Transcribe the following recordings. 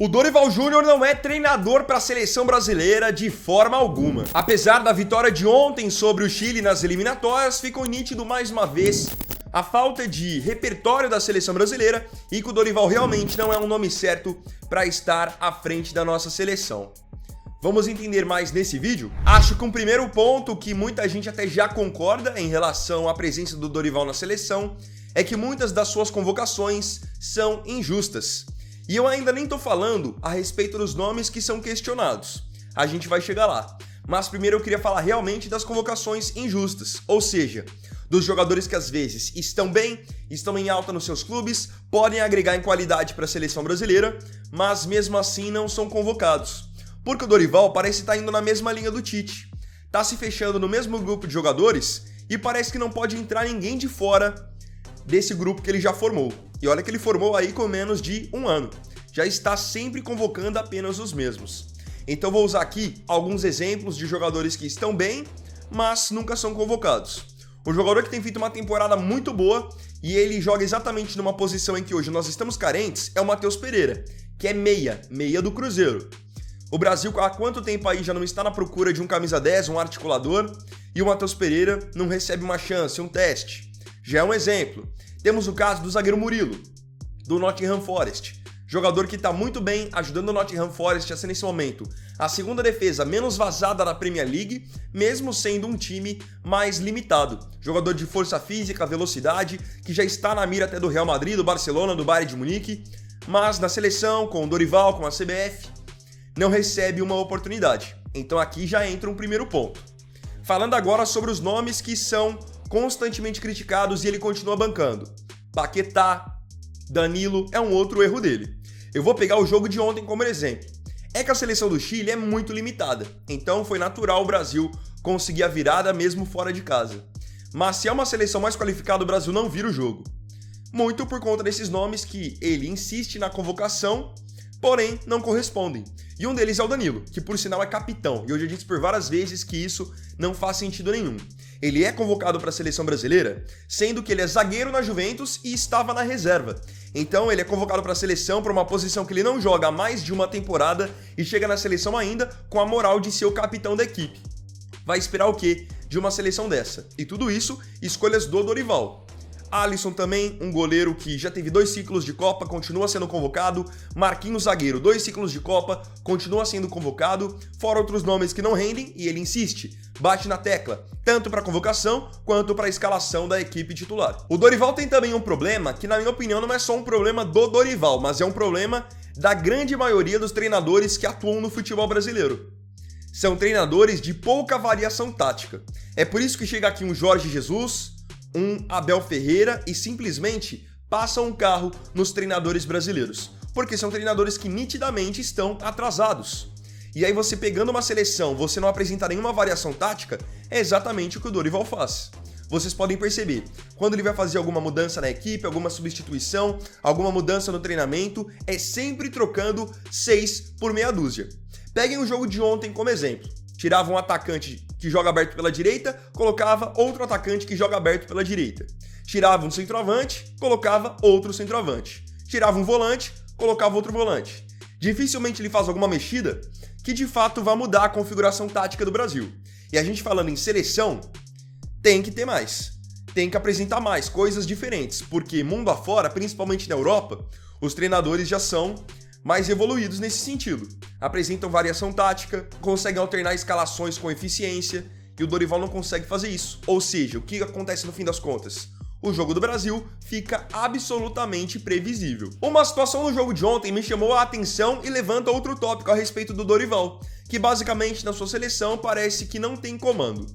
O Dorival Júnior não é treinador para a seleção brasileira de forma alguma. Apesar da vitória de ontem sobre o Chile nas eliminatórias, ficou nítido mais uma vez a falta de repertório da seleção brasileira e que o Dorival realmente não é um nome certo para estar à frente da nossa seleção. Vamos entender mais nesse vídeo? Acho que um primeiro ponto que muita gente até já concorda em relação à presença do Dorival na seleção é que muitas das suas convocações são injustas. E eu ainda nem tô falando a respeito dos nomes que são questionados. A gente vai chegar lá. Mas primeiro eu queria falar realmente das convocações injustas. Ou seja, dos jogadores que às vezes estão bem, estão em alta nos seus clubes, podem agregar em qualidade para a seleção brasileira, mas mesmo assim não são convocados. Porque o Dorival parece estar indo na mesma linha do Tite. Tá se fechando no mesmo grupo de jogadores e parece que não pode entrar ninguém de fora desse grupo que ele já formou. E olha que ele formou aí com menos de um ano. Já está sempre convocando apenas os mesmos. Então vou usar aqui alguns exemplos de jogadores que estão bem, mas nunca são convocados. O jogador que tem feito uma temporada muito boa e ele joga exatamente numa posição em que hoje nós estamos carentes é o Matheus Pereira, que é meia do Cruzeiro. O Brasil há quanto tempo aí já não está na procura de um camisa 10, um articulador, e o Matheus Pereira não recebe uma chance, um teste. Já é um exemplo. Temos o caso do zagueiro Murilo, do Nottingham Forest. Jogador que está muito bem, ajudando o Nottingham Forest a ser nesse momento a segunda defesa menos vazada na Premier League, mesmo sendo um time mais limitado. Jogador de força física, velocidade, que já está na mira até do Real Madrid, do Barcelona, do Bayern de Munique, mas na seleção, com o Dorival, com a CBF, não recebe uma oportunidade. Então aqui já entra um primeiro ponto. Falando agora sobre os nomes que são constantemente criticados e ele continua bancando. Paquetá, Danilo é um outro erro dele. Eu vou pegar o jogo de ontem como exemplo. É que a seleção do Chile é muito limitada, então foi natural o Brasil conseguir a virada mesmo fora de casa. Mas se é uma seleção mais qualificada, o Brasil não vira o jogo. Muito por conta desses nomes que ele insiste na convocação, porém não correspondem. E um deles é o Danilo, que por sinal é capitão, e eu já disse por várias vezes que isso não faz sentido nenhum. Ele é convocado para a seleção brasileira, sendo que ele é zagueiro na Juventus e estava na reserva. Então ele é convocado para a seleção para uma posição que ele não joga há mais de uma temporada e chega na seleção ainda com a moral de ser o capitão da equipe. Vai esperar o quê de uma seleção dessa? E tudo isso, escolhas do Dorival. Alisson também, um goleiro que já teve 2 ciclos de Copa, continua sendo convocado. Marquinhos, zagueiro, 2 ciclos de Copa, continua sendo convocado. Fora outros nomes que não rendem e ele insiste, bate na tecla, tanto para a convocação quanto para a escalação da equipe titular. O Dorival tem também um problema que, na minha opinião, não é só um problema do Dorival, mas é um problema da grande maioria dos treinadores que atuam no futebol brasileiro. São treinadores de pouca variação tática. É por isso que chega aqui um Jorge Jesus, um Abel Ferreira e simplesmente passam um carro nos treinadores brasileiros, porque são treinadores que nitidamente estão atrasados. E aí você pegando uma seleção, você não apresenta nenhuma variação tática, é exatamente o que o Dorival faz. Vocês podem perceber, quando ele vai fazer alguma mudança na equipe, alguma substituição, alguma mudança no treinamento, é sempre trocando 6 por meia dúzia. Peguem o jogo de ontem como exemplo. Tirava um atacante que joga aberto pela direita, colocava outro atacante que joga aberto pela direita. Tirava um centroavante, colocava outro centroavante. Tirava um volante, colocava outro volante. Dificilmente ele faz alguma mexida que de fato vai mudar a configuração tática do Brasil. E a gente falando em seleção, tem que ter mais. Tem que apresentar mais coisas diferentes, porque mundo afora, principalmente na Europa, os treinadores já são mais evoluídos nesse sentido. Apresentam variação tática, conseguem alternar escalações com eficiência, e o Dorival não consegue fazer isso. Ou seja, o que acontece no fim das contas? O jogo do Brasil fica absolutamente previsível. Uma situação no jogo de ontem me chamou a atenção e levanta outro tópico a respeito do Dorival, que basicamente na sua seleção parece que não tem comando.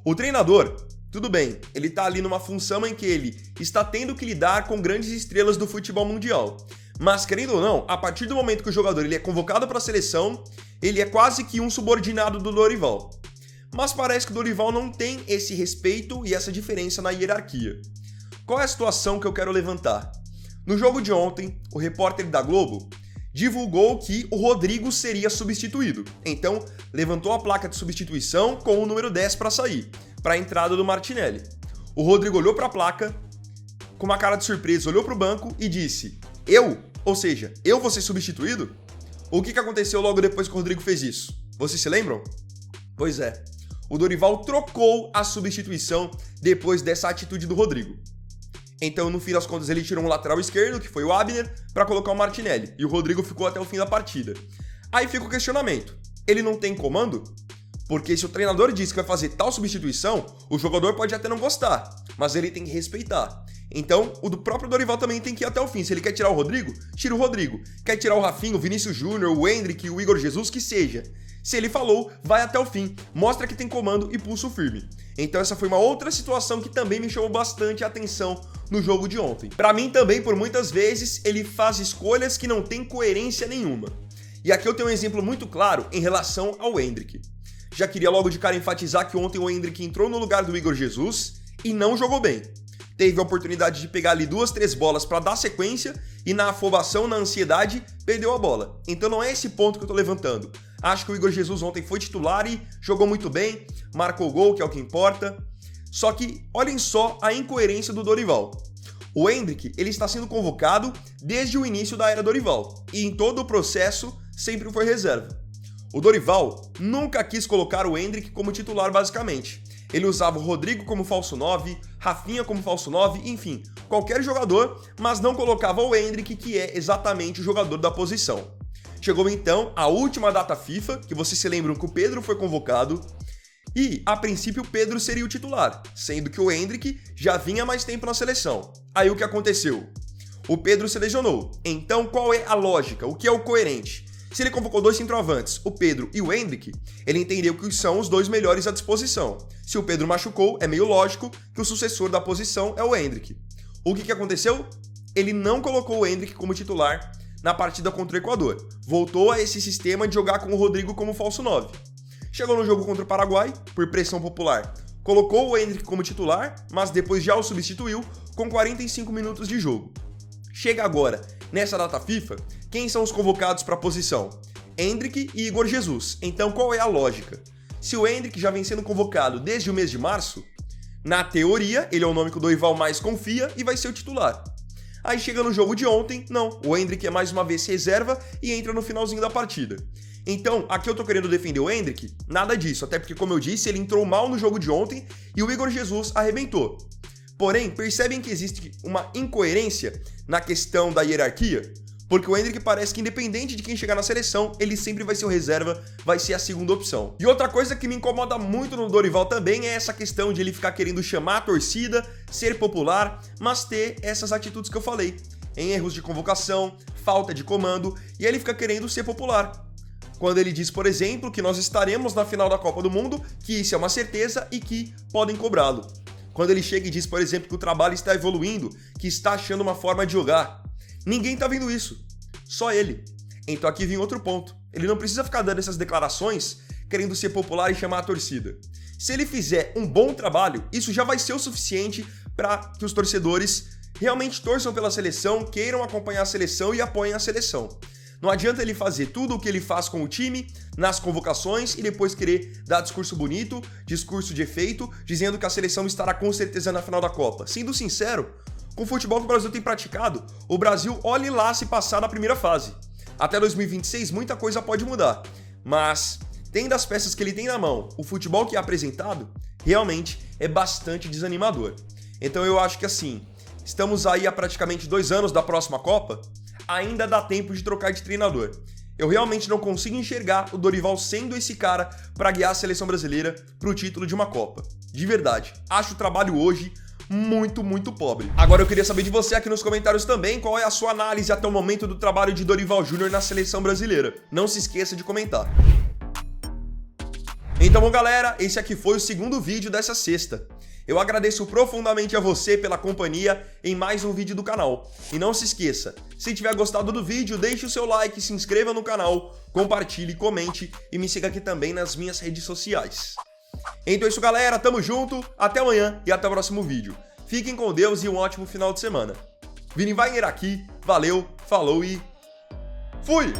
O treinador, tudo bem, ele tá ali numa função em que ele está tendo que lidar com grandes estrelas do futebol mundial. Mas, querendo ou não, a partir do momento que o jogador ele é convocado para a seleção, ele é quase que um subordinado do Dorival. Mas parece que o Dorival não tem esse respeito e essa diferença na hierarquia. Qual é a situação que eu quero levantar? No jogo de ontem, o repórter da Globo divulgou que o Rodrigo seria substituído. Então, levantou a placa de substituição com o número 10 para sair, para a entrada do Martinelli. O Rodrigo olhou para a placa, com uma cara de surpresa, olhou para o banco e disse: Eu? Ou seja, eu vou ser substituído? O que aconteceu logo depois que o Rodrigo fez isso? Vocês se lembram? Pois é, o Dorival trocou a substituição depois dessa atitude do Rodrigo. Então, no fim das contas, ele tirou um lateral esquerdo, que foi o Abner, para colocar o Martinelli. E o Rodrigo ficou até o fim da partida. Aí fica o questionamento. Ele não tem comando? Porque se o treinador diz que vai fazer tal substituição, o jogador pode até não gostar, mas ele tem que respeitar. Então, o do próprio Dorival também tem que ir até o fim. Se ele quer tirar o Rodrigo, tira o Rodrigo. Quer tirar o Rafinha, o Vinícius Júnior, o Endrick, o Igor Jesus, que seja. Se ele falou, vai até o fim, mostra que tem comando e pulso firme. Então essa foi uma outra situação que também me chamou bastante a atenção no jogo de ontem. Pra mim também, por muitas vezes, ele faz escolhas que não tem coerência nenhuma. E aqui eu tenho um exemplo muito claro em relação ao Endrick. Já queria logo de cara enfatizar que ontem o Endrick entrou no lugar do Igor Jesus e não jogou bem. Teve a oportunidade de pegar ali 2, 3 bolas para dar sequência e na afobação, na ansiedade, perdeu a bola. Então não é esse ponto que eu tô levantando. Acho que o Igor Jesus ontem foi titular e jogou muito bem, marcou gol, que é o que importa. Só que olhem só a incoerência do Dorival. O Endrick, ele está sendo convocado desde o início da era Dorival e em todo o processo sempre foi reserva. O Dorival nunca quis colocar o Endrick como titular basicamente. Ele usava o Rodrigo como falso 9, Rafinha como falso 9, enfim, qualquer jogador, mas não colocava o Endrick, que é exatamente o jogador da posição. Chegou então a última data FIFA, que vocês se lembram que o Pedro foi convocado, e a princípio o Pedro seria o titular, sendo que o Endrick já vinha há mais tempo na seleção. Aí o que aconteceu? O Pedro se lesionou. Então qual é a lógica? O que é o coerente? Se ele convocou 2 centroavantes, o Pedro e o Endrick, ele entendeu que são os 2 melhores à disposição. Se o Pedro machucou, é meio lógico que o sucessor da posição é o Endrick. O que aconteceu? Ele não colocou o Endrick como titular na partida contra o Equador. Voltou a esse sistema de jogar com o Rodrigo como falso 9. Chegou no jogo contra o Paraguai, por pressão popular. Colocou o Endrick como titular, mas depois já o substituiu com 45 minutos de jogo. Chega agora, nessa data FIFA, quem são os convocados para a posição? Endrick e Igor Jesus. Então qual é a lógica? Se o Endrick já vem sendo convocado desde o mês de março, na teoria, ele é o nome que o Dorival mais confia e vai ser o titular. Aí chega no jogo de ontem, não, o Endrick é mais uma vez reserva e entra no finalzinho da partida. Então, aqui eu tô querendo defender o Endrick? Nada disso, até porque, como eu disse, ele entrou mal no jogo de ontem e o Igor Jesus arrebentou. Porém, percebem que existe uma incoerência na questão da hierarquia? Porque o Endrick parece que independente de quem chegar na seleção, ele sempre vai ser o reserva, vai ser a segunda opção. E outra coisa que me incomoda muito no Dorival também é essa questão de ele ficar querendo chamar a torcida, ser popular, mas ter essas atitudes que eu falei. Em erros de convocação, falta de comando, e ele fica querendo ser popular. Quando ele diz, por exemplo, que nós estaremos na final da Copa do Mundo, que isso é uma certeza e que podem cobrá-lo. Quando ele chega e diz, por exemplo, que o trabalho está evoluindo, que está achando uma forma de jogar. Ninguém tá vendo isso, só ele. Então aqui vem outro ponto. Ele não precisa ficar dando essas declarações querendo ser popular e chamar a torcida. Se ele fizer um bom trabalho, isso já vai ser o suficiente para que os torcedores realmente torçam pela seleção, queiram acompanhar a seleção e apoiem a seleção. Não adianta ele fazer tudo o que ele faz com o time, nas convocações, e depois querer dar discurso bonito, discurso de efeito, dizendo que a seleção estará com certeza na final da Copa. Sendo sincero, com o futebol que o Brasil tem praticado, o Brasil olhe lá se passar na primeira fase. Até 2026 muita coisa pode mudar, mas tendo as peças que ele tem na mão, o futebol que é apresentado, realmente é bastante desanimador. Então eu acho que assim, estamos aí há praticamente 2 anos da próxima Copa, ainda dá tempo de trocar de treinador. Eu realmente não consigo enxergar o Dorival sendo esse cara para guiar a seleção brasileira para o título de uma Copa. De verdade, acho o trabalho hoje muito pobre. Agora eu queria saber de você aqui nos comentários também qual é a sua análise até o momento do trabalho de Dorival Júnior na seleção brasileira. Não se esqueça de comentar. Então, bom galera, esse aqui foi o segundo vídeo dessa sexta. Eu agradeço profundamente a você pela companhia em mais um vídeo do canal. E não se esqueça, se tiver gostado do vídeo, deixe o seu like, se inscreva no canal, compartilhe, comente e me siga aqui também nas minhas redes sociais. Então é isso galera, tamo junto, até amanhã e até o próximo vídeo. Fiquem com Deus e um ótimo final de semana. Vini Wagner aqui, valeu, falou e fui!